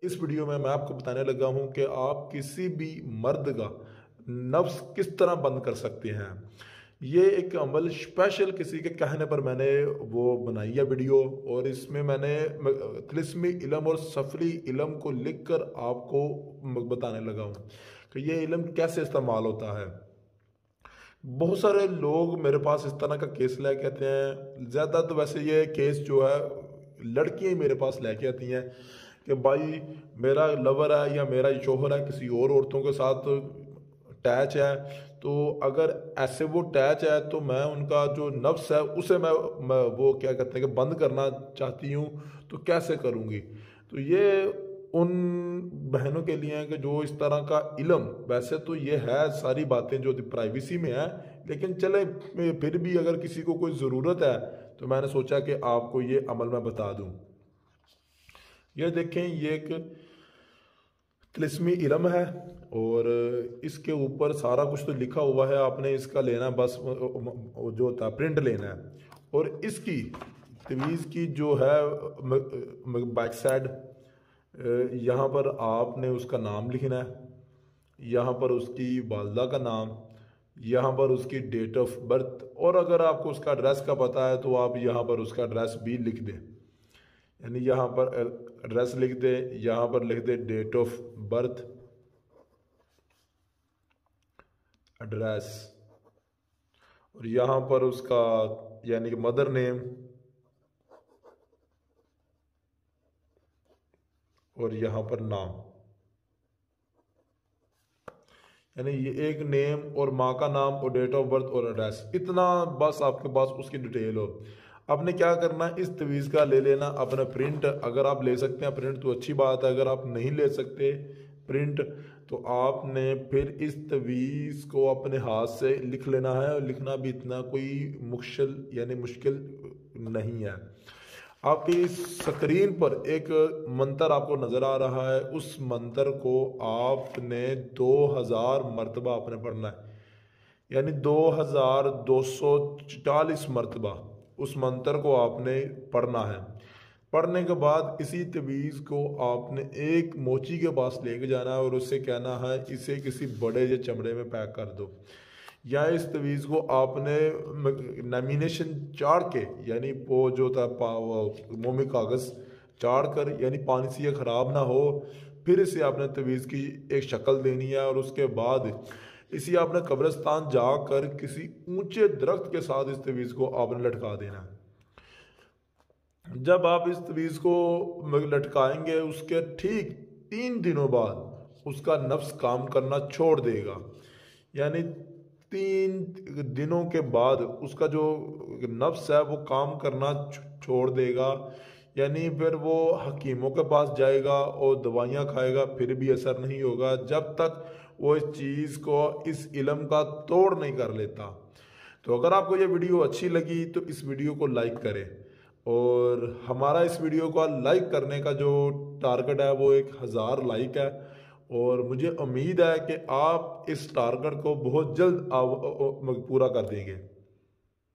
इस वीडियो में मैं आपको बताने लगा हूं कि आप किसी भी मर्द का नफ्स किस तरह बंद कर सकते हैं। ये एक अमल स्पेशल किसी के कहने पर मैंने वो बनाई है वीडियो, और इसमें मैंने तिलिस्मी इल्म और सफरी इल्म को लिखकर आपको बताने लगा हूँ कि ये इल्म कैसे इस्तेमाल होता है। बहुत सारे लोग मेरे पास इस तरह का केस लेके आते हैं। ज़्यादा तो वैसे ये केस जो है लड़कियां ही मेरे पास लेके आती हैं कि भाई मेरा लवर है या मेरा शोहर है किसी और औरतों के साथ टैच है, तो अगर ऐसे वो टैच है तो मैं उनका जो नफ्स है उसे मैं वो क्या कहते हैं कि बंद करना चाहती हूँ, तो कैसे करूँगी। तो ये उन बहनों के लिए है कि जो इस तरह का इल्म, वैसे तो ये है सारी बातें जो प्राइवेसी में है, लेकिन चले फिर भी अगर किसी को कोई ज़रूरत है तो मैंने सोचा कि आपको ये अमल मैं बता दूं। ये देखें, ये एक तिलिस्मी इल्म है और इसके ऊपर सारा कुछ तो लिखा हुआ है। आपने इसका लेना बस जो होता है प्रिंट लेना है, और इसकी तवीज़ की जो है बैक साइड यहाँ पर आपने उसका नाम लिखना है, यहाँ पर उसकी वालदा का नाम, यहाँ पर उसकी डेट ऑफ बर्थ, और अगर आपको उसका एड्रेस का पता है तो आप यहाँ पर उसका एड्रेस भी लिख दें। यानी यहाँ पर एड्रेस लिख दे, यहाँ पर लिख दे डेट ऑफ बर्थ, एड्रेस, और यहाँ पर उसका यानी कि मदर नेम, और यहाँ पर नाम। यानी ये एक नेम और माँ का नाम और डेट ऑफ बर्थ और एड्रेस, इतना बस आपके पास उसकी डिटेल हो। आपने क्या करना है, इस तवीज़ का ले लेना अपना प्रिंट। अगर आप ले सकते हैं प्रिंट तो अच्छी बात है, अगर आप नहीं ले सकते प्रिंट तो आपने फिर इस तवीज़ को अपने हाथ से लिख लेना है, और लिखना भी इतना कोई मुश्किल नहीं है। आपकी स्क्रीन पर एक मंत्र आपको नज़र आ रहा है, उस मंत्र को आपने 2000 मरतबा आपने पढ़ना है, यानी 2240 मरतबा उस मंत्र को आपने पढ़ना है। पढ़ने के बाद इसी तवीज़ को आपने एक मोची के पास लेके जाना है और उससे कहना है इसे किसी बड़े से चमड़े में पैक कर दो, या इस तवीज़ को आपने नैमिनेशन चाड़ के, यानी वो जो था मोमी कागज़ चाड़ कर, यानी पानी से ये ख़राब ना हो, फिर इसे आपने तवीज़ की एक शक्ल देनी है, और उसके बाद इसी आपने कब्रिस्तान जाकर किसी ऊंचे दरख्त के साथ इस तवीज़ को आपने लटका देना है। जब आप इस तवीज़ को लटकाएंगे उसके ठीक 3 दिनों बाद उसका नफ्स काम करना छोड़ देगा। यानी 3 दिनों के बाद उसका जो नफ्स है वो काम करना छोड़ देगा। यानी फिर वो हकीमों के पास जाएगा और दवाइयाँ खाएगा, फिर भी असर नहीं होगा जब तक वो इस चीज़ को, इस इल्म का तोड़ नहीं कर लेता। तो अगर आपको ये वीडियो अच्छी लगी तो इस वीडियो को लाइक करें, और हमारा इस वीडियो को लाइक करने का जो टारगेट है वो 1000 लाइक है, और मुझे उम्मीद है कि आप इस टारगेट को बहुत जल्द पूरा कर देंगे।